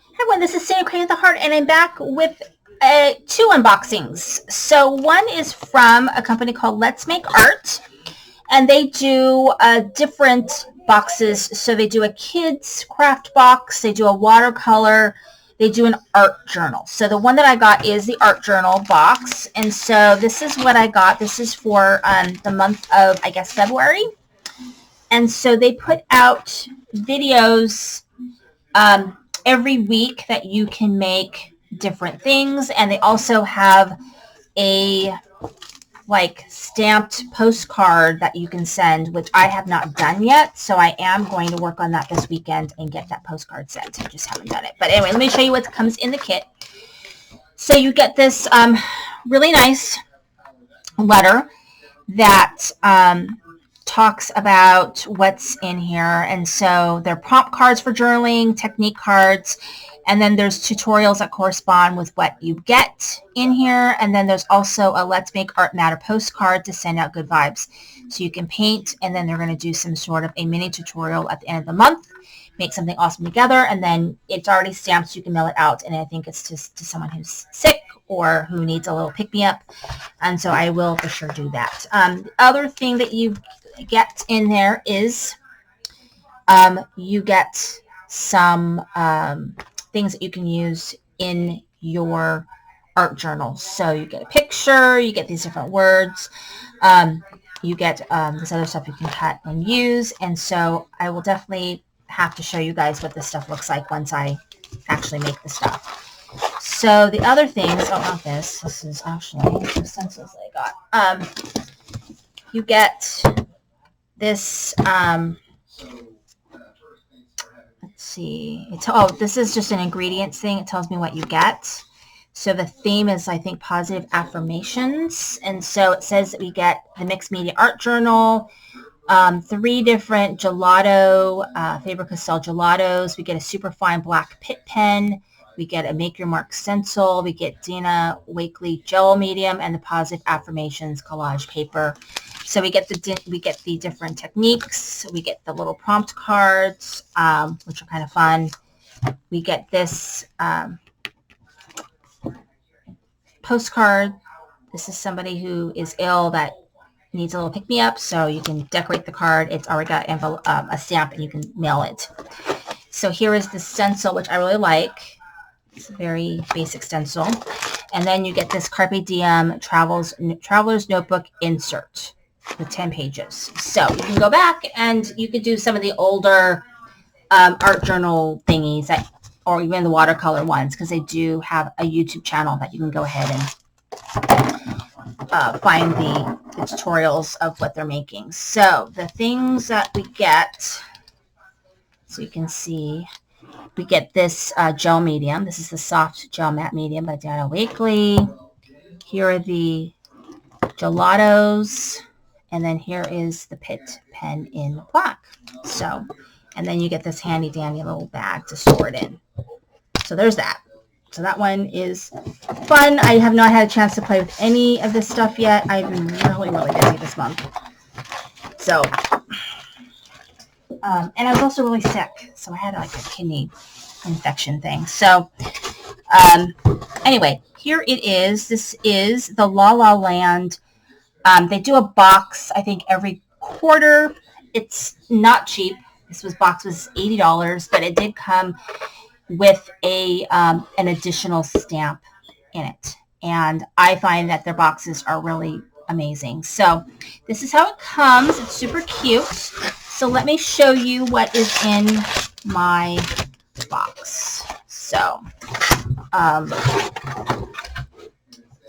Hi everyone, this is Sandy Crane with the Heart, and I'm back with two unboxings. So one is from a company called Let's Make Art, and they do different boxes. So they do a kids craft box, they do a watercolor, they do an art journal. So the one that I got is the art journal box, and so this is what I got. This is for the month of, I guess, February. And so they put out videos every week that you can make different things, and they also have a stamped postcard that you can send, which I have not done yet, so I am going to work on that this weekend and get that postcard sent. I just haven't done it. But anyway, let me show you what comes in the kit. So you get this really nice letter that talks about what's in here, and so they're prompt cards for journaling, technique cards, and then there's tutorials that correspond with what you get in here, and then there's also a Let's Make Art Matter postcard to send out good vibes. So you can paint, and then they're going to do some sort of a mini tutorial at the end of the month, make something awesome together, and then it's already stamped so you can mail it out, and I think it's just to someone who's sick or who needs a little pick-me-up, and so I will for sure do that. The other thing that you get in there is you get some things that you can use in your art journal. So you get a picture, you get these different words, you get this other stuff you can cut and use, and so I will definitely have to show you guys what this stuff looks like once I actually make the stuff. So the other things, oh, not this, this is actually the stencils that I got. You get this, let's see, this is just an ingredients thing. It tells me what you get. So the theme is, I think, positive affirmations, and so it says that we get the mixed media art journal, 3 different gelato, Faber-Castell gelatos, we get a super fine black pit pen, we get a Make Your Mark stencil, we get Dina Wakley gel medium, and the positive affirmations collage paper. So we get the different techniques, we get the little prompt cards, which are kind of fun. We get this postcard. This is somebody who is ill that needs a little pick-me-up, so you can decorate the card. It's already got a stamp, and you can mail it. So here is the stencil, which I really like. It's a very basic stencil. And then you get this Carpe Diem Traveler's Notebook insert with 10 pages. So you can go back and you could do some of the older art journal thingies, or even the watercolor ones, because they do have a YouTube channel that you can go ahead and find the tutorials of what they're making. So the things that we get, so you can see, we get this gel medium. This is the soft gel matte medium by Dina Wakley. Here are the gelatos, and then here is the pit pen in black. So, and then you get this handy dandy little bag to store it in. So there's that. So that one is fun. I have not had a chance to play with any of this stuff yet. I've been really, really busy this month. So, and I was also really sick, so I had like a kidney infection thing. So, anyway, here it is. This is the La La Land. They do a box, I think, every quarter. It's not cheap. This box was $80, but it did come with an additional stamp in it. And I find that their boxes are really amazing. So this is how it comes. It's super cute. So let me show you what is in my box. So let's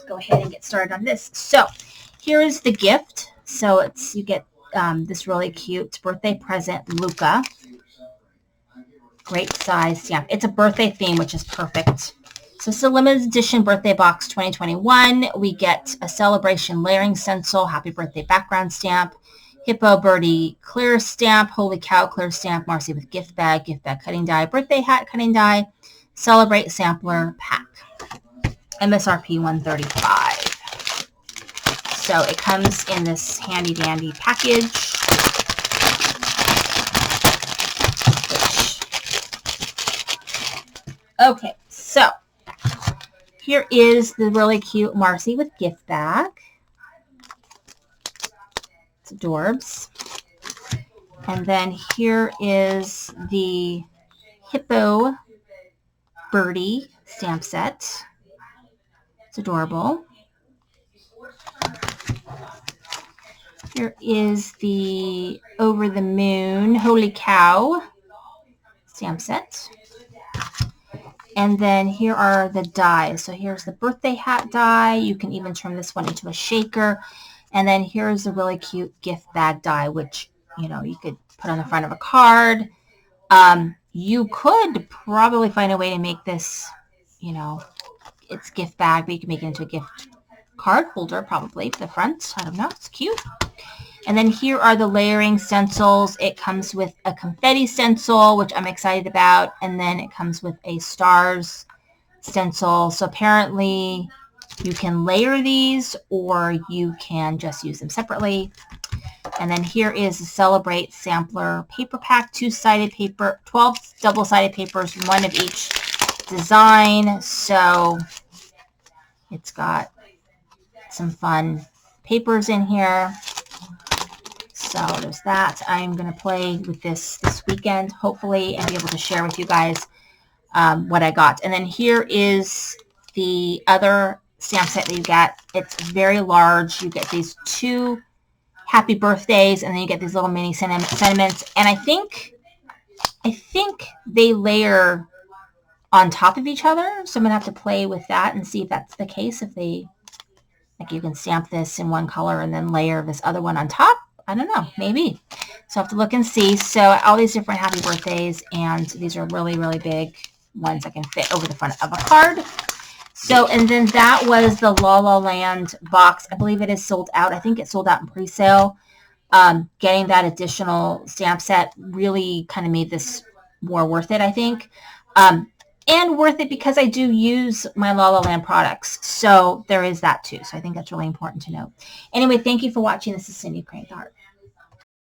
go ahead and get started on this. So here is the gift. So you get this really cute birthday present, Luca. Great size stamp. It's a birthday theme, which is perfect. So it's a limited edition birthday box 2021. We get a celebration layering stencil, happy birthday background stamp, hippo birdie clear stamp, holy cow clear stamp, Marcy with gift bag cutting die, birthday hat cutting die, celebrate sampler pack. MSRP $135. So it comes in this handy dandy package. Okay, so here is the really cute Marcy with gift bag. It's adorbs. And then here is the Hippo Birdie stamp set. It's adorable. Here is the Over the Moon Holy Cow stamp set. And then here are the dies. So here's the birthday hat die. You can even turn this one into a shaker. And then here's a really cute gift bag die, which, you know, you could put on the front of a card. You could probably find a way to make this, you know, it's gift bag, but you can make it into a gift card holder probably for the front. I don't know. It's cute. And then here are the layering stencils. It comes with a confetti stencil, which I'm excited about. And then it comes with a stars stencil. So apparently you can layer these or you can just use them separately. And then here is the Celebrate Sampler Paper Pack, 2-sided paper, 12 double-sided papers, one of each design. So it's got some fun papers in here. So there's that. I'm going to play with this weekend, hopefully, and be able to share with you guys what I got. And then here is the other stamp set that you get. It's very large. You get these 2 happy birthdays, and then you get these little mini sentiments. And I think they layer on top of each other. So I'm going to have to play with that and see if that's the case. If they, like, you can stamp this in one color and then layer this other one on top. I don't know, maybe. So I have to look and see. So all these different happy birthdays, and these are really, really big ones that can fit over the front of a card. So, and then that was the La La Land box. I believe it is sold out. I think it sold out in pre-sale. Getting that additional stamp set really kind of made this more worth it, I think. And worth it because I do use my La La Land products. So there is that too. So I think that's really important to know. Anyway, thank you for watching. This is Cindy Crank Art.